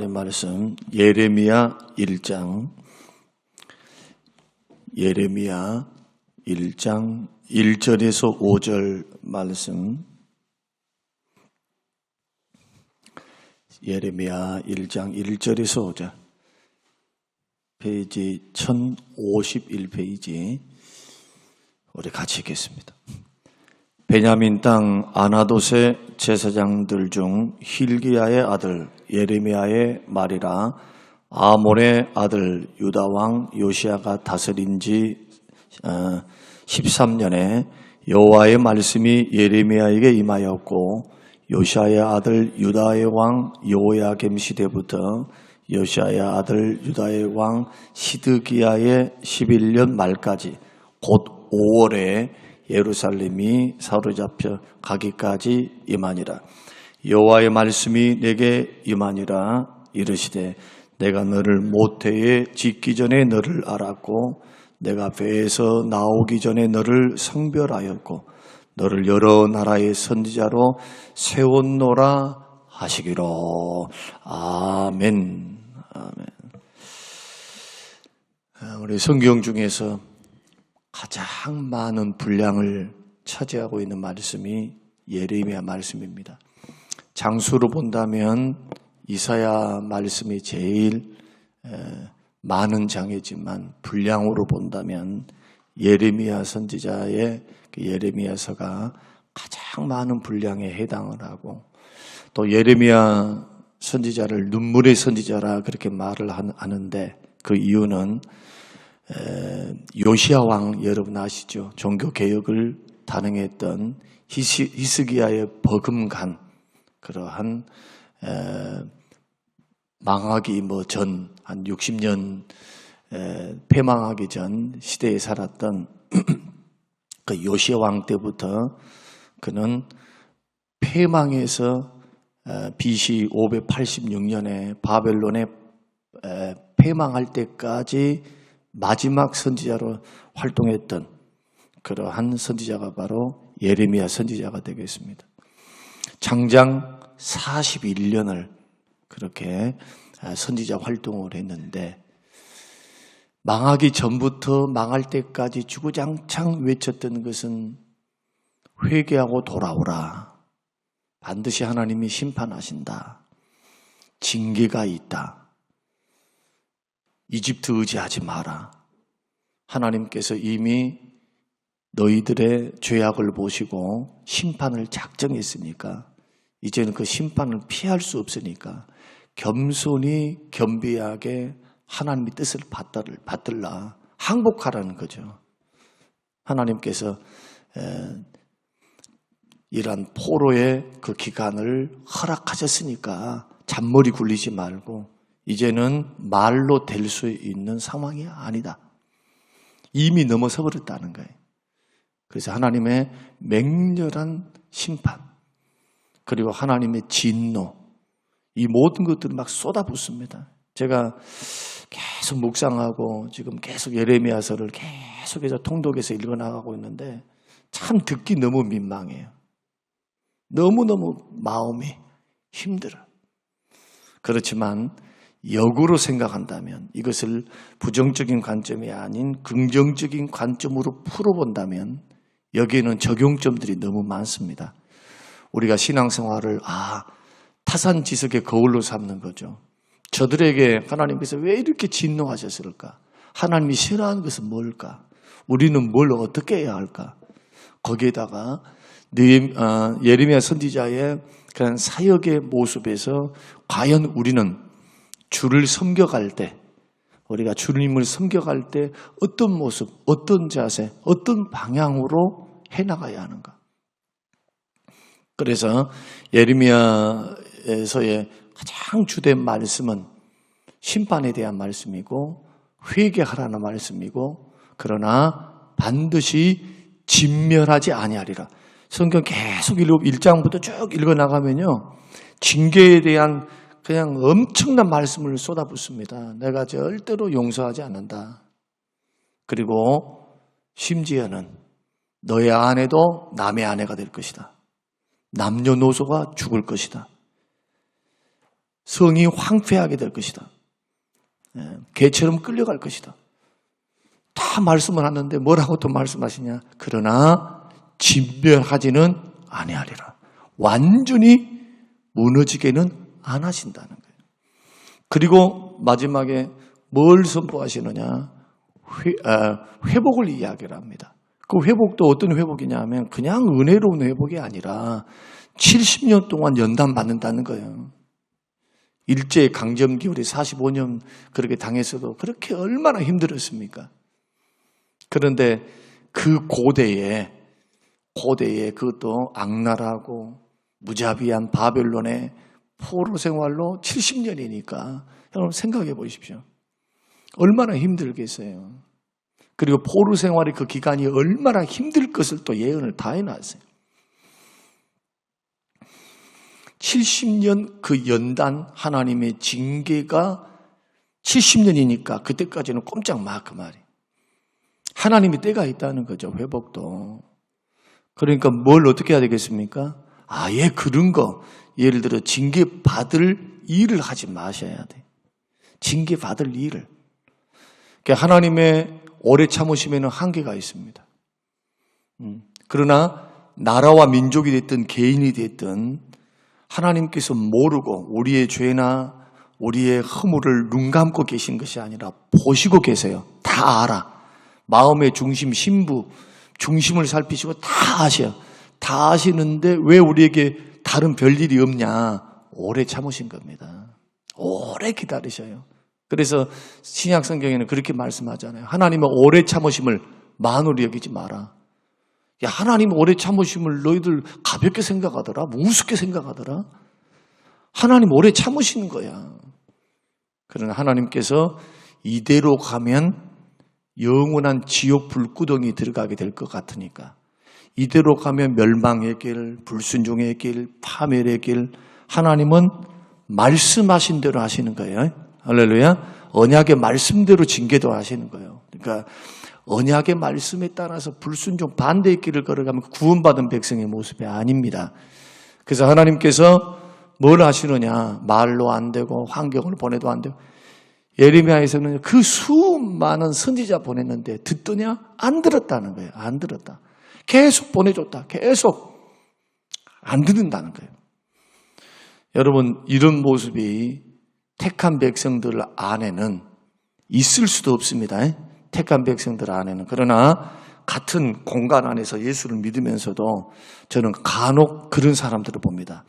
하나님 말씀 예레미야 1장 1절에서 5절 말씀. 예레미야 1장 1절에서 5절, 페이지 1051페이지. 우리 같이 읽겠습니다. 베냐민 땅 아나돗의 제사장들 중 힐기야의 아들 예레미야의 말이라. 아몬의 아들 유다 왕 요시야가 다스린 지 13년에 여호와의 말씀이 예레미야에게 임하였고, 요시야의 아들 유다의 왕 여호야김 시대부터 요시야의 아들 유다의 왕 시드기야의 11년 말까지 곧 5월에 예루살렘이 사로잡혀 가기까지 임하니라. 여호와의 말씀이 내게 임하니라. 이르시되 내가 너를 모태에 짓기 전에 너를 알았고, 내가 배에서 나오기 전에 너를 성별하였고, 너를 여러 나라의 선지자로 세웠노라 하시기로. 아멘. 아멘. 우리 성경 중에서 가장 많은 분량을 차지하고 있는 말씀이 예레미야 말씀입니다. 장수로 본다면 이사야 말씀이 제일 많은 장이지만, 분량으로 본다면 예레미야 선지자의 그 예레미야서가 가장 많은 분량에 해당을 하고, 또 예레미야 선지자를 눈물의 선지자라 그렇게 말을 하는데, 그 이유는 요시야 왕 여러분 아시죠? 종교 개혁을 단행했던 히스기야의 버금간, 그러한 망하기 전 한 60년 패망하기 전 시대에 살았던 그 요시야 왕 때부터 그는 패망해서 BC 586년에 바벨론에 패망할 때까지 마지막 선지자로 활동했던 그러한 선지자가 바로 예레미야 선지자가 되겠습니다. 장장 41년을 그렇게 선지자 활동을 했는데, 망하기 전부터 망할 때까지 주구장창 외쳤던 것은 회개하고 돌아오라. 반드시 하나님이 심판하신다. 징계가 있다. 이집트 의지하지 마라. 하나님께서 이미 너희들의 죄악을 보시고 심판을 작정했으니까 이제는 그 심판을 피할 수 없으니까 겸손히 겸비하게 하나님의 뜻을 받들라. 항복하라는 거죠. 하나님께서 이러한 포로의 그 기간을 허락하셨으니까 잔머리 굴리지 말고 이제는 말로 될 수 있는 상황이 아니다. 이미 넘어서 버렸다는 거예요. 그래서 하나님의 맹렬한 심판, 그리고 하나님의 진노, 이 모든 것들을 막 쏟아붓습니다. 제가 계속 묵상하고 지금 계속 예레미야서를 계속해서 통독해서 읽어나가고 있는데 참 듣기 너무 민망해요. 너무너무 마음이 힘들어요. 그렇지만 역으로 생각한다면, 이것을 부정적인 관점이 아닌 긍정적인 관점으로 풀어본다면 여기에는 적용점들이 너무 많습니다. 우리가 신앙생활을 타산지석의 거울로 삼는 거죠. 저들에게 하나님께서 왜 이렇게 진노하셨을까? 하나님이 싫어하는 것은 뭘까? 우리는 뭘 어떻게 해야 할까? 거기에다가 예레미야 선지자의 그런 사역의 모습에서 과연 우리는 주를 섬겨갈 때, 우리가 주님을 섬겨갈 때 어떤 모습, 어떤 자세, 어떤 방향으로 해나가야 하는가? 그래서 예레미야에서의 가장 주된 말씀은 심판에 대한 말씀이고 회개하라는 말씀이고, 그러나 반드시 진멸하지 아니하리라. 성경 계속 1장부터 쭉 읽어나가면요, 징계에 대한 그냥 엄청난 말씀을 쏟아붓습니다. 내가 절대로 용서하지 않는다. 그리고 심지어는 너의 아내도 남의 아내가 될 것이다. 남녀노소가 죽을 것이다. 성이 황폐하게 될 것이다. 개처럼 끌려갈 것이다. 다 말씀을 하는데 뭐라고 또 말씀하시냐? 그러나 진멸하지는 아니하리라. 완전히 무너지게는 안 하신다는 거예요. 그리고 마지막에 뭘 선포하시느냐? 회복을 이야기를 합니다. 그 회복도 어떤 회복이냐 하면 그냥 은혜로운 회복이 아니라 70년 동안 연단받는다는 거예요. 일제 강점기울이 45년 그렇게 당해서도 그렇게 얼마나 힘들었습니까? 그런데 그 고대에 그것도 악랄하고 무자비한 바벨론의 포로 생활로 70년이니까 여러분 생각해 보십시오. 얼마나 힘들겠어요. 그리고 포로 생활의 그 기간이 얼마나 힘들 것을 또 예언을 다 해놨어요. 70년 그 연단 하나님의 징계가 70년이니까 그때까지는 꼼짝 마 그 말이. 하나님이 때가 있다는 거죠. 회복도. 그러니까 뭘 어떻게 해야 되겠습니까? 아예 그런 거 예를 들어 징계받을 일을 하지 마셔야 돼. 징계받을 일을. 그러니까 하나님의 오래 참으심에는 한계가 있습니다. 그러나 나라와 민족이 됐든 개인이 됐든 하나님께서 모르고 우리의 죄나 우리의 허물을 눈 감고 계신 것이 아니라 보시고 계세요. 다 알아. 마음의 중심, 신부, 중심을 살피시고 다 아셔요. 다 아시는데 왜 우리에게 다른 별일이 없냐? 오래 참으신 겁니다. 오래 기다리셔요. 그래서 신약 성경에는 그렇게 말씀하잖아요. 하나님은 오래 참으심을 만으로 여기지 마라. 야, 하나님 오래 참으심을 너희들 가볍게 생각하더라? 우습게 생각하더라? 하나님 오래 참으시는 거야. 그러나 하나님께서 이대로 가면 영원한 지옥 불구덩이 들어가게 될 것 같으니까 이대로 가면 멸망의 길, 불순종의 길, 파멸의 길 하나님은 말씀하신 대로 하시는 거예요. 할렐루야. 언약의 말씀대로 징계도 하시는 거예요. 그러니까 언약의 말씀에 따라서 불순종 반대의 길을 걸어가면 구원받은 백성의 모습이 아닙니다. 그래서 하나님께서 뭘 하시느냐? 말로 안 되고 환경을 보내도 안 되고 예레미야에서는 그 수많은 선지자 보냈는데 듣더냐? 안 들었다는 거예요. 안 들었다. 계속 보내줬다. 계속 안 듣는다는 거예요. 여러분 이런 모습이 택한 백성들 안에는 있을 수도 없습니다. 택한 백성들 안에는. 그러나 같은 공간 안에서 예수를 믿으면서도 저는 간혹 그런 사람들을 봅니다.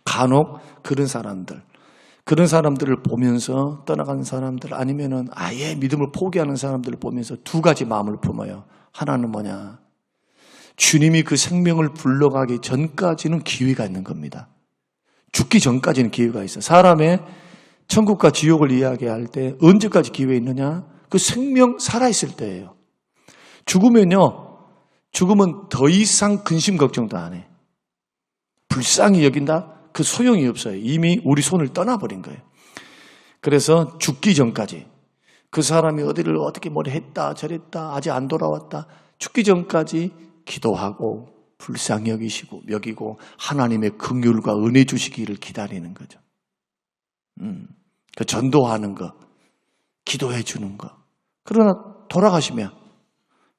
간혹 그런 사람들을 보면서 떠나가는 사람들 아니면은 아예 믿음을 포기하는 사람들을 보면서 두 가지 마음을 품어요. 하나는 뭐냐? 주님이 그 생명을 불러가기 전까지는 기회가 있는 겁니다. 죽기 전까지는 기회가 있어요. 사람의 천국과 지옥을 이야기할 때 언제까지 기회 있느냐? 그 생명 살아있을 때예요. 죽으면 더 이상 근심 걱정도 안 해. 불쌍히 여긴다? 그 소용이 없어요. 이미 우리 손을 떠나버린 거예요. 그래서 죽기 전까지 그 사람이 어디를 어떻게 뭘 했다 저랬다 아직 안 돌아왔다 죽기 전까지 기도하고 불쌍히 여기고 하나님의 긍휼과 은혜 주시기를 기다리는 거죠. 그 전도하는 거, 기도해 주는 거. 그러나 돌아가시면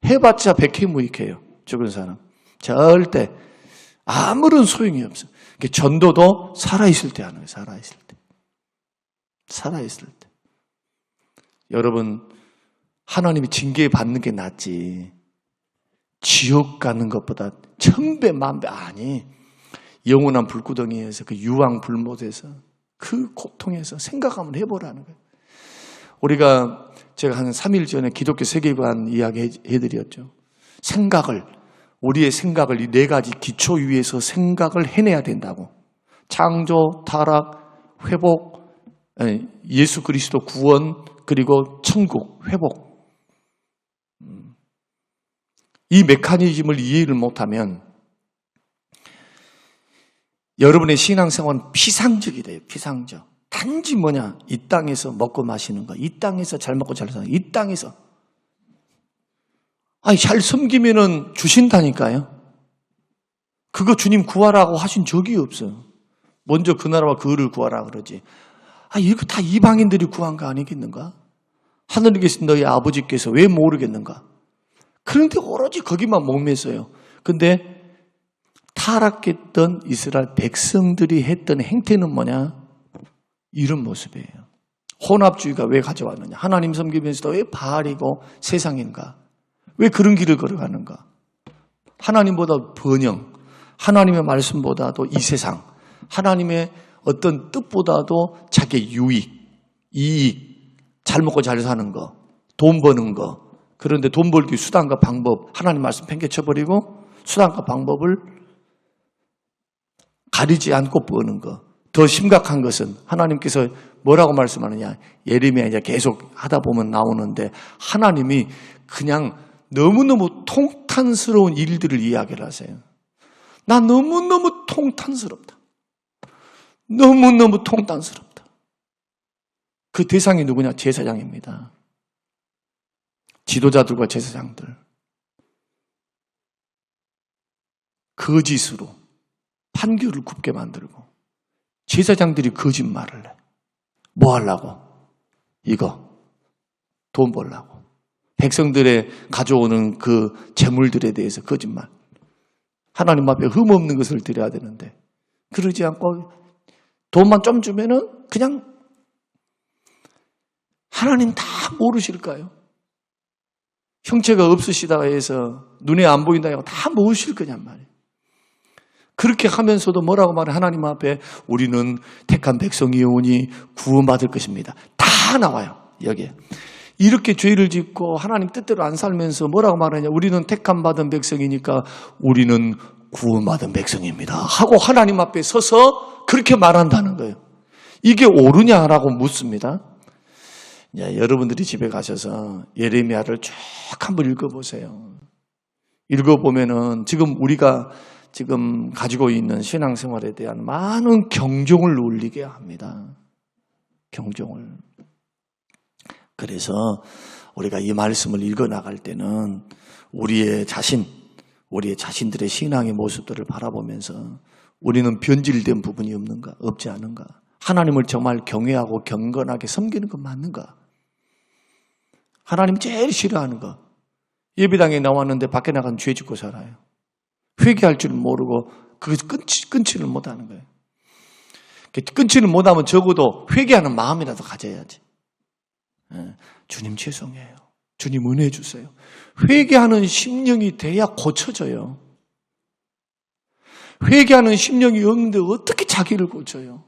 해봤자 백해무익해요. 죽은 사람. 절대 아무런 소용이 없어요. 전도도 살아있을 때 하는 거예요. 살아있을 때. 여러분 하나님이 징계받는 게 낫지 지옥 가는 것보다 천배 만배 아니 영원한 불구덩이에서 그 유황 불못에서 그 고통에서 생각 한번 해보라는 거예요. 제가 한 3일 전에 기독교 세계관 이야기 해드렸죠. 우리의 생각을 이 4가지 기초 위에서 생각을 해내야 된다고. 창조, 타락, 회복, 예수 그리스도 구원, 그리고 천국, 회복. 이 메커니즘을 이해를 못하면 여러분의 신앙생활은 피상적이 돼요. 피상적. 단지 뭐냐? 이 땅에서 먹고 마시는 거. 이 땅에서 잘 먹고 잘 사는 거. 이 땅에서. 잘 섬기면은 주신다니까요. 그거 주님 구하라고 하신 적이 없어요. 먼저 그 나라와 그 의를 구하라 그러지. 이거 다 이방인들이 구한 거 아니겠는가? 하늘에 계신 너희 아버지께서 왜 모르겠는가? 그런데 오로지 거기만 목매서요. 근데 타락했던 이스라엘 백성들이 했던 행태는 뭐냐? 이런 모습이에요. 혼합주의가 왜 가져왔느냐? 하나님 섬기면서도 왜 바알이고 세상인가? 왜 그런 길을 걸어가는가? 하나님보다 번영, 하나님의 말씀보다도 이 세상, 하나님의 어떤 뜻보다도 자기 유익, 이익, 잘 먹고 잘 사는 거, 돈 버는 거. 그런데 돈 벌기 수단과 방법, 하나님 말씀 팽개쳐버리고 수단과 방법을 가리지 않고 버는 거. 더 심각한 것은 하나님께서 뭐라고 말씀하느냐. 예레미야 이제 계속 하다 보면 나오는데 하나님이 그냥 너무너무 통탄스러운 일들을 이야기를 하세요. 나 너무너무 통탄스럽다. 너무너무 통탄스럽다. 그 대상이 누구냐? 제사장입니다. 지도자들과 제사장들. 거짓으로 판결을 굽게 만들고 제사장들이 거짓말을 해. 뭐 하려고? 이거 돈 벌려고. 백성들의 가져오는 그 재물들에 대해서 거짓말. 하나님 앞에 흠없는 것을 드려야 되는데 그러지 않고 돈만 좀 주면은 그냥 하나님 다 모르실까요? 형체가 없으시다 해서 눈에 안 보인다 해서 다 모르실 거냔 말이에요. 그렇게 하면서도 뭐라고 말해? 하나님 앞에 우리는 택한 백성이오니 구원받을 것입니다. 다 나와요. 여기에. 이렇게 죄를 짓고 하나님 뜻대로 안 살면서 뭐라고 말하냐? 우리는 택함 받은 백성이니까 우리는 구원받은 백성입니다. 하고 하나님 앞에 서서 그렇게 말한다는 거예요. 이게 옳으냐라고 묻습니다. 여러분들이 집에 가셔서 예레미야를 쭉 한번 읽어보세요. 읽어보면은 우리가 지금 가지고 있는 신앙생활에 대한 많은 경종을 울리게 합니다. 경종을. 그래서 우리가 이 말씀을 읽어나갈 때는 우리의 자신들의 신앙의 모습들을 바라보면서 우리는 변질된 부분이 없는가? 없지 않은가? 하나님을 정말 경외하고 경건하게 섬기는 건 맞는가? 하나님 제일 싫어하는 거. 예배당에 나왔는데 밖에 나간 죄 짓고 살아요. 회개할 줄 모르고 그것을 끊지를 못하는 거예요. 끊지를 못하면 적어도 회개하는 마음이라도 가져야지. 주님 죄송해요. 주님 은혜 주세요. 회개하는 심령이 돼야 고쳐져요. 회개하는 심령이 없는데 어떻게 자기를 고쳐요?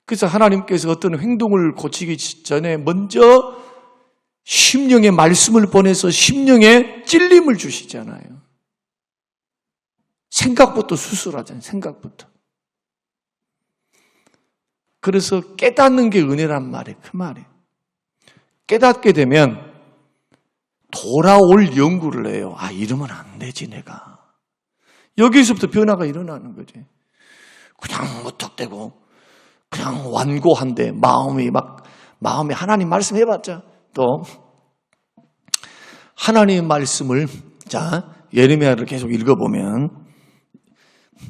그래서 하나님께서 어떤 행동을 고치기 전에 먼저 심령의 말씀을 보내서 심령에 찔림을 주시잖아요. 생각부터 수술하잖아요. 생각부터. 그래서 깨닫는 게 은혜란 말이에요. 그 말이에요. 깨닫게 되면 돌아올 연구를 해요. 이러면 안 되지 내가. 여기서부터 변화가 일어나는 거지. 그냥 무턱대고 그냥 완고한데 마음이 하나님 말씀 해봤자 또 하나님의 말씀을 예레미야를 계속 읽어보면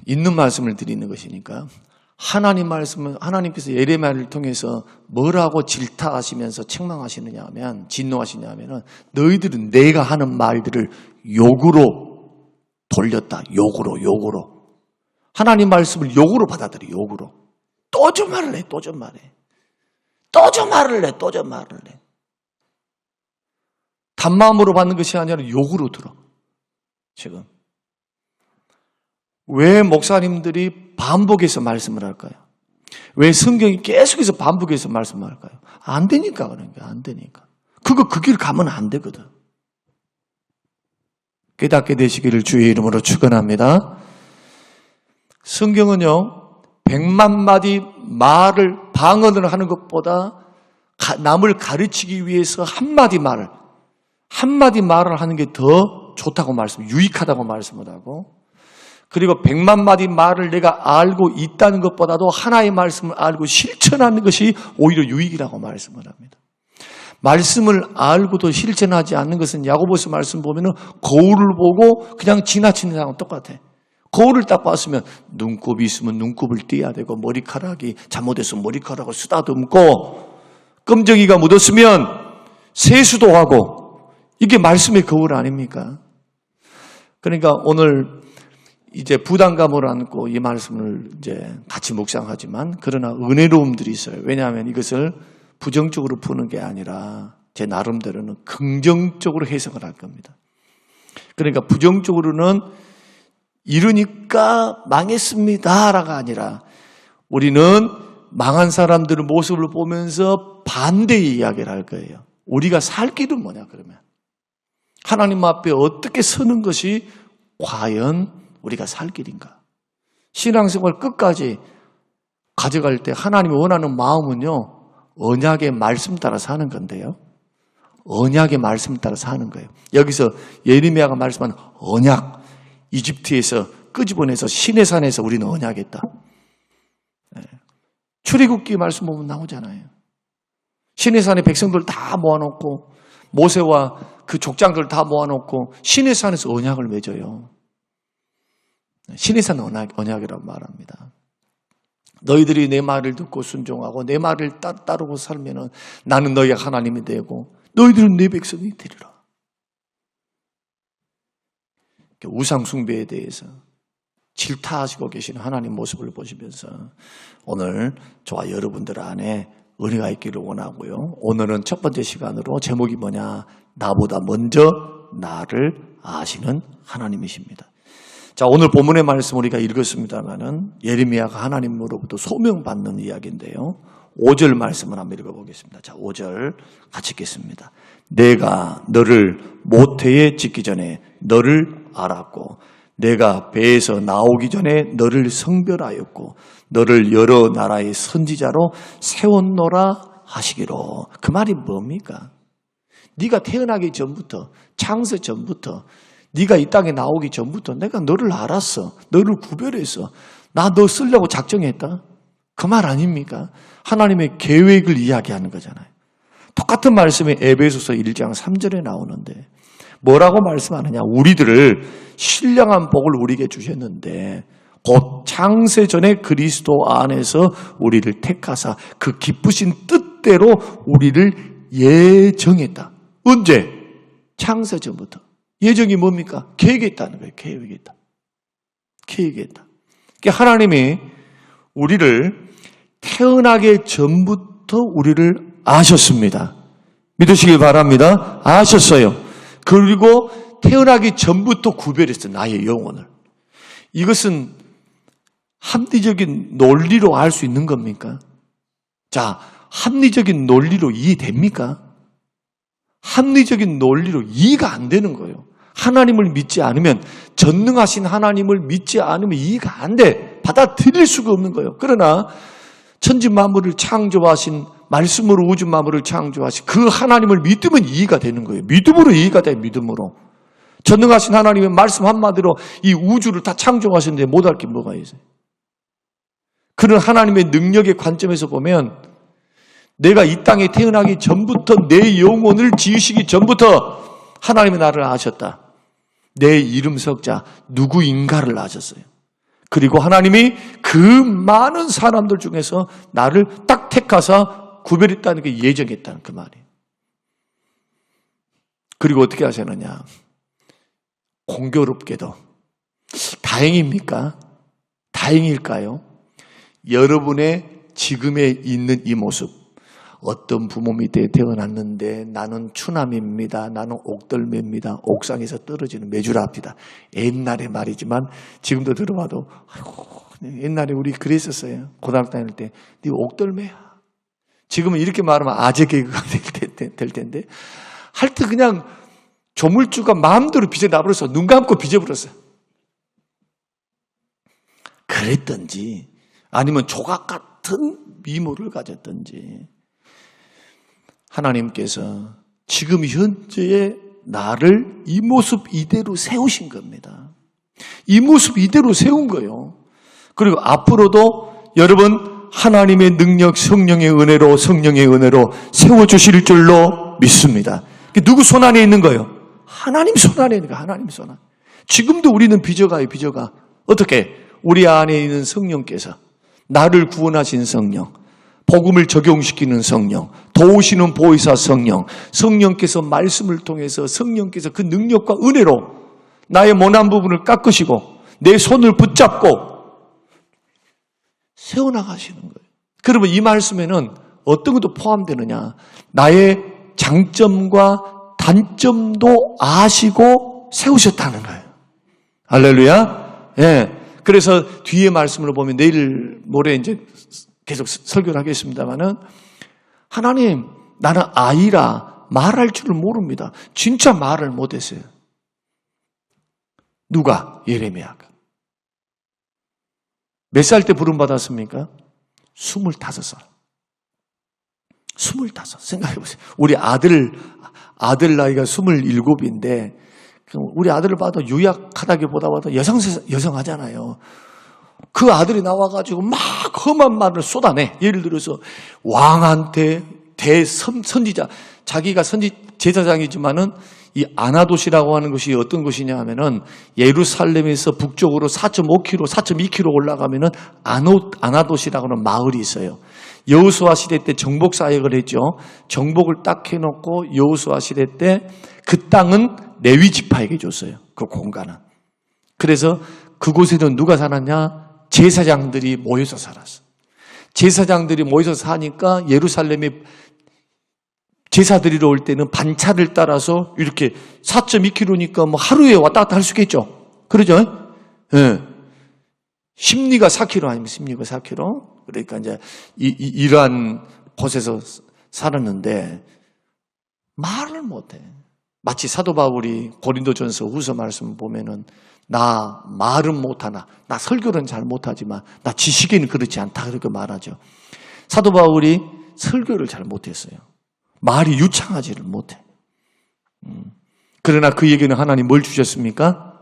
있는 말씀을 드리는 것이니까 하나님 말씀은 하나님께서 예레미야를 통해서 뭐라고 질타하시면서 책망하시느냐 하면 진노하시냐 하면은 너희들은 내가 하는 말들을 욕으로 돌렸다. 욕으로. 하나님 말씀을 욕으로 받아들여. 욕으로. 또 좀 말을 해. 또 좀 말해. 또 좀 말을 해. 단마음으로 받는 것이 아니라 욕으로 들어. 지금. 왜 목사님들이 반복해서 말씀을 할까요? 왜 성경이 계속해서 반복해서 말씀을 할까요? 안 되니까 그런 거야. 안 되니까. 그 길 가면 안 되거든. 깨닫게 되시기를 주의 이름으로 축원합니다. 성경은요, 100만 마디 말을 방언을 하는 것보다 남을 가르치기 위해서 한마디 말을 하는 게 더 좋다고 유익하다고 말씀을 하고, 그리고 100만 마디 말을 내가 알고 있다는 것보다도 하나의 말씀을 알고 실천하는 것이 오히려 유익이라고 말씀을 합니다. 말씀을 알고도 실천하지 않는 것은 야고보서 말씀 보면은 거울을 보고 그냥 지나치는 사람과 똑같아. 거울을 딱 봤으면 눈곱이 있으면 눈곱을 떼야 되고, 머리카락이 잘못했으면 머리카락을 쓰다듬고, 끔정이가 묻었으면 세수도 하고, 이게 말씀의 거울 아닙니까? 그러니까 오늘 이제 부담감을 안고 이 말씀을 이제 같이 묵상하지만, 그러나 은혜로움들이 있어요. 왜냐하면 이것을 부정적으로 푸는 게 아니라 제 나름대로는 긍정적으로 해석을 할 겁니다. 그러니까 부정적으로는 이러니까 망했습니다라가 아니라 우리는 망한 사람들의 모습을 보면서 반대의 이야기를 할 거예요. 우리가 살 길은 뭐냐 그러면. 하나님 앞에 어떻게 서는 것이 과연 우리가 살 길인가. 신앙생활 끝까지 가져갈 때 하나님이 원하는 마음은요, 언약의 말씀 따라 사는 건데요. 언약의 말씀 따라 사는 거예요. 여기서 예레미야가 말씀한 언약, 이집트에서 끄집어내서 시내산에서 우리는 언약했다. 출애굽기 말씀 보면 나오잖아요. 시내산에 백성들 다 모아놓고 모세와 그 족장들 다 모아놓고 시내산에서 언약을 맺어요. 시내산 언약이라고 말합니다. 너희들이 내 말을 듣고 순종하고 내 말을 따르고 살면은 나는 너희의 하나님이 되고 너희들은 내 백성이 되리라. 우상 숭배에 대해서 질타하시고 계시는 하나님 모습을 보시면서 오늘 저와 여러분들 안에 은혜가 있기를 원하고요. 오늘은 첫 번째 시간으로 제목이 뭐냐? 나보다 먼저 나를 아시는 하나님이십니다. 자, 오늘 본문의 말씀 우리가 읽었습니다만은 예레미야가 하나님으로부터 소명받는 이야기인데요. 5절 말씀을 한번 읽어보겠습니다. 자, 5절 같이 읽겠습니다. 내가 너를 모태에 짓기 전에 너를 알았고 내가 배에서 나오기 전에 너를 성별하였고 너를 여러 나라의 선지자로 세웠노라 하시기로. 그 말이 뭡니까? 네가 태어나기 전부터, 창세 전부터, 네가 이 땅에 나오기 전부터 내가 너를 알았어. 너를 구별했어. 나 너 쓰려고 작정했다. 그 말 아닙니까? 하나님의 계획을 이야기하는 거잖아요. 똑같은 말씀이 에베소서 1장 3절에 나오는데 뭐라고 말씀하느냐? 우리들을 신령한 복을 우리에게 주셨는데 곧 창세 전에 그리스도 안에서 우리를 택하사 그 기쁘신 뜻대로 우리를 예정했다. 언제? 창세 전부터. 예정이 뭡니까? 계획했다는 거예요. 계획했다. 계획했다. 그러니까 하나님이 우리를 태어나기 전부터 우리를 아셨습니다. 믿으시길 바랍니다. 아셨어요. 그리고 태어나기 전부터 구별했어요. 나의 영혼을. 이것은 합리적인 논리로 알 수 있는 겁니까? 자, 합리적인 논리로 이해됩니까? 합리적인 논리로 이해가 안 되는 거예요. 하나님을 믿지 않으면, 전능하신 하나님을 믿지 않으면 이해가 안 돼. 받아들일 수가 없는 거예요. 그러나 천지 만물을 창조하신, 말씀으로 우주 만물을 창조하신 그 하나님을 믿으면 이해가 되는 거예요. 믿음으로 이해가 돼요. 믿음으로. 전능하신 하나님의 말씀 한마디로 이 우주를 다 창조하셨는데 못할 게 뭐가 있어요? 그런 하나님의 능력의 관점에서 보면 내가 이 땅에 태어나기 전부터 내 영혼을 지으시기 전부터 하나님이 나를 아셨다. 내 이름 석자 누구인가를 아셨어요. 그리고 하나님이 그 많은 사람들 중에서 나를 딱 택하사 구별했다는 게 예정했다는 그 말이에요. 그리고 어떻게 하셨느냐? 공교롭게도 다행입니까? 다행일까요? 여러분의 지금에 있는 이 모습, 어떤 부모 밑에 태어났는데 나는 추남입니다. 나는 옥돌매입니다. 옥상에서 떨어지는 메주라피다. 옛날의 말이지만 지금도 들어봐도 아이고, 옛날에 우리 그랬었어요. 고등학교 다닐 때 네 옥돌매야. 지금은 이렇게 말하면 아재 개그가 될 텐데 할 때 그냥 조물주가 마음대로 빚어나버려서 눈 감고 빚어버렸어요. 그랬던지 아니면 조각 같은 미모를 가졌던지 하나님께서 지금 현재의 나를 이 모습 이대로 세우신 겁니다. 이 모습 이대로 세운 거예요. 그리고 앞으로도 여러분 하나님의 능력, 성령의 은혜로 세워주실 줄로 믿습니다. 누구 손 안에 있는 거예요? 하나님 손 안에 있는 거예요. 하나님 손 안에. 지금도 우리는 빚어가요. 빚어가. 어떻게? 우리 안에 있는 성령께서, 나를 구원하신 성령, 복음을 적용시키는 성령, 도우시는 보혜사 성령, 성령께서 말씀을 통해서 성령께서 그 능력과 은혜로 나의 모난 부분을 깎으시고 내 손을 붙잡고 세워나가시는 거예요. 그러면 이 말씀에는 어떤 것도 포함되느냐? 나의 장점과 단점도 아시고 세우셨다는 거예요. 할렐루야. 예. 그래서 뒤에 말씀을 보면 내일 모레 이제 계속 설교를 하겠습니다만은, 하나님, 나는 아이라 말할 줄을 모릅니다. 진짜 말을 못했어요. 누가? 예레미야가. 몇 살 때 부름받았습니까? 25살. 25. 생각해 보세요. 우리 아들 나이가 27인데, 우리 아들을 봐도 유약하다기보다 여성하잖아요. 그 아들이 나와가지고 막 험한 말을 쏟아내. 예를 들어서 왕한테 선지자, 자기가 제사장이지만은 이 아나돗이라고 하는 것이 어떤 곳이냐 하면은 예루살렘에서 북쪽으로 4.5km, 4.2km 올라가면은 아나돗이라고 하는 마을이 있어요. 여호수아 시대 때 정복 사역을 했죠. 정복을 딱 해놓고 여호수아 시대 때 그 땅은 레위 지파에게 줬어요. 그 공간은. 그래서 그곳에는 누가 살았냐? 제사장들이 모여서 살았어. 제사장들이 모여서 사니까 예루살렘에 제사 드리러 올 때는 반차를 따라서 이렇게 4.2km니까 뭐 하루에 왔다 갔다 할 수 있겠죠. 그러죠? 예. 심리가 4km 아니면 심리가 4km. 그러니까 이제 이러한 곳에서 살았는데 말을 못해. 마치 사도 바울이 고린도전서 후서 말씀 보면은 나 말은 못하나, 나 설교는 잘 못하지만 나 지식에는 그렇지 않다 그렇게 말하죠. 사도 바울이 설교를 잘 못했어요. 말이 유창하지를 못해. 그러나 그에게는 하나님 뭘 주셨습니까?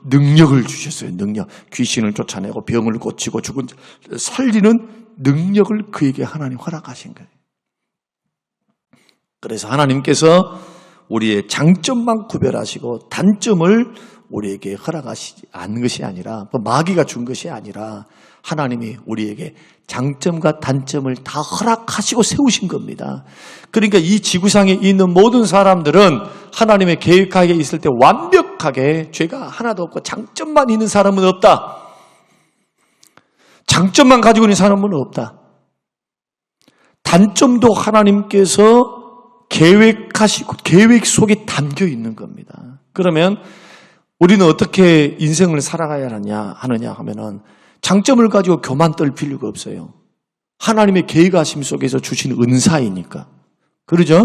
능력을 주셨어요. 능력. 귀신을 쫓아내고 병을 고치고 죽은 자 살리는 능력을 그에게 하나님 허락하신 거예요. 그래서 하나님께서 우리의 장점만 구별하시고 단점을 우리에게 허락하시지 않는 것이 아니라, 마귀가 준 것이 아니라 하나님이 우리에게 장점과 단점을 다 허락하시고 세우신 겁니다. 그러니까 이 지구상에 있는 모든 사람들은 하나님의 계획하에 있을 때 완벽하게 죄가 하나도 없고 장점만 있는 사람은 없다. 장점만 가지고 있는 사람은 없다. 단점도 하나님께서 계획하시고 계획 속에 담겨 있는 겁니다. 그러면 우리는 어떻게 인생을 살아가야 하느냐 하면은 장점을 가지고 교만 떨 필요가 없어요. 하나님의 계획하심 속에서 주신 은사이니까. 그러죠?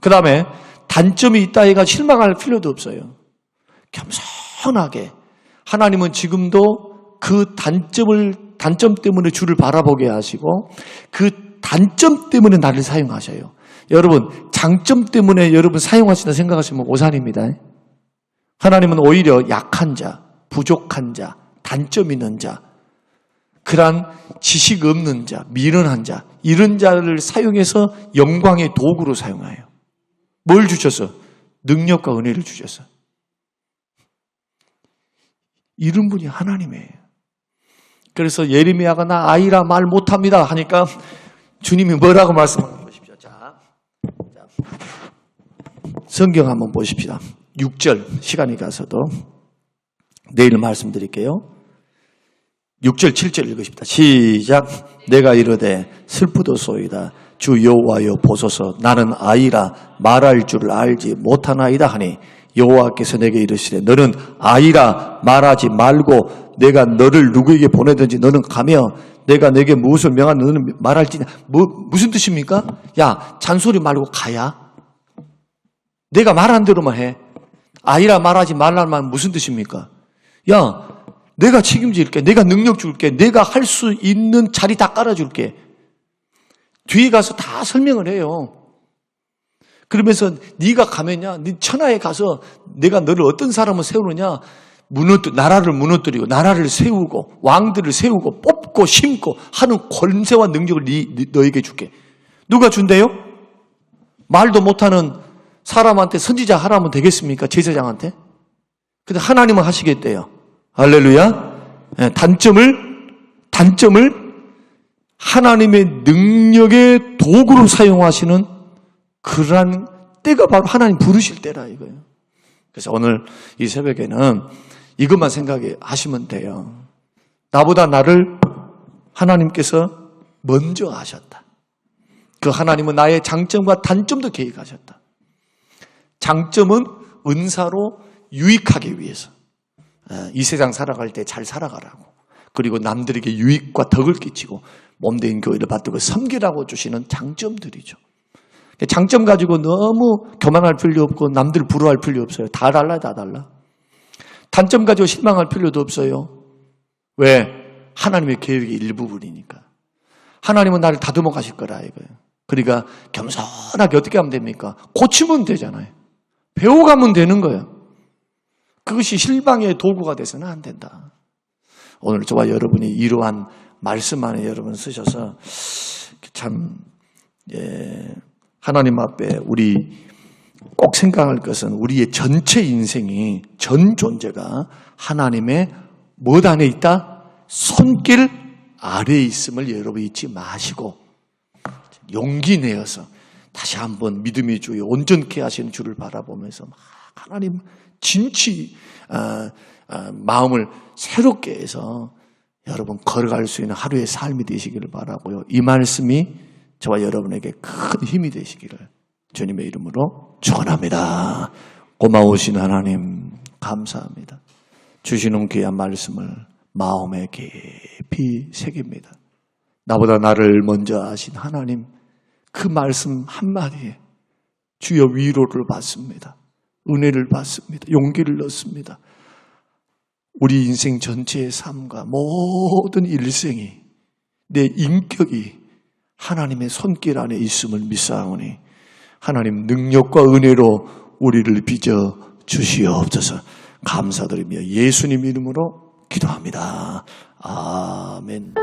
그 다음에 단점이 있다 해가 실망할 필요도 없어요. 겸손하게 하나님은 지금도 그 단점 때문에 주를 바라보게 하시고 그 단점 때문에 나를 사용하셔요. 여러분, 장점 때문에 여러분 사용하신다 생각하시면 오산입니다. 하나님은 오히려 약한 자, 부족한 자, 단점 있는 자, 그러한 지식 없는 자, 미련한 자, 이런 자를 사용해서 영광의 도구로 사용해요. 뭘 주셨어? 능력과 은혜를 주셨어. 이런 분이 하나님이에요. 그래서 예레미야가 나 아이라 말 못합니다 하니까 주님이 뭐라고 말씀하는 보십시오. 자, 성경 한번 보십시다. 6절 시간이 가서도 내일 말씀드릴게요. 6절 7절 읽으십니다. 시작. 내가 이르되 슬프도소이다. 주 여호와여 보소서. 나는 아이라 말할 줄을 알지 못하나이다 하니 여호와께서 내게 이르시되 너는 아이라 말하지 말고 내가 너를 누구에게 보내든지 너는 가며 내가 내게 무엇을 명한 너는 말할지. 무슨 뜻입니까? 야, 잔소리 말고 가야. 내가 말한 대로만 해. 아이라 말하지 말라는 말은 무슨 뜻입니까? 야, 내가 책임질게. 내가 능력 줄게. 내가 할 수 있는 자리 다 깔아줄게. 뒤에 가서 다 설명을 해요. 그러면서 네가 가면야, 네 천하에 가서 내가 너를 어떤 사람을 세우느냐, 나라를 무너뜨리고 나라를 세우고 왕들을 세우고 뽑고 심고 하는 권세와 능력을 너에게 줄게. 누가 준대요? 말도 못하는 사람한테 선지자 하라면 되겠습니까? 제사장한테? 근데 하나님은 하시겠대요. 할렐루야. 단점을 하나님의 능력의 도구로 사용하시는 그러한 때가 바로 하나님 부르실 때라 이거예요. 그래서 오늘 이 새벽에는 이것만 생각하시면 돼요. 나보다 나를 하나님께서 먼저 아셨다. 그 하나님은 나의 장점과 단점도 계획하셨다. 장점은 은사로 유익하기 위해서, 이 세상 살아갈 때 잘 살아가라고, 그리고 남들에게 유익과 덕을 끼치고 몸된 교회를 받들고 섬기라고 주시는 장점들이죠. 장점 가지고 너무 교만할 필요 없고 남들 부러워할 필요 없어요. 다 달라. 단점 가지고 실망할 필요도 없어요. 왜? 하나님의 계획의 일부분이니까. 하나님은 나를 다듬어 가실 거라 이거예요. 그러니까 겸손하게 어떻게 하면 됩니까? 고치면 되잖아요. 배워가면 되는 거예요. 그것이 실망의 도구가 돼서는 안 된다. 오늘 저와 여러분이 이러한 말씀 안에 여러분 쓰셔서 참 하나님 앞에 우리 꼭 생각할 것은 우리의 전체 인생이, 전 존재가 하나님의 무엇 안에 있다? 손길 아래에 있음을 여러분 잊지 마시고 용기 내어서 다시 한번 믿음의 주에 온전케 하시는 주를 바라보면서 막 하나님 진치 마음을 새롭게 해서 여러분 걸어갈 수 있는 하루의 삶이 되시기를 바라고요. 이 말씀이 저와 여러분에게 큰 힘이 되시기를 주님의 이름으로 축원합니다. 고마우신 하나님 감사합니다. 주시는 귀한 말씀을 마음에 깊이 새깁니다. 나보다 나를 먼저 아신 하나님, 그 말씀 한마디에 주여 위로를 받습니다. 은혜를 받습니다. 용기를 얻습니다. 우리 인생 전체의 삶과 모든 일생이, 내 인격이 하나님의 손길 안에 있음을 믿사오니 하나님 능력과 은혜로 우리를 빚어 주시옵소서. 감사드리며 예수님 이름으로 기도합니다. 아멘.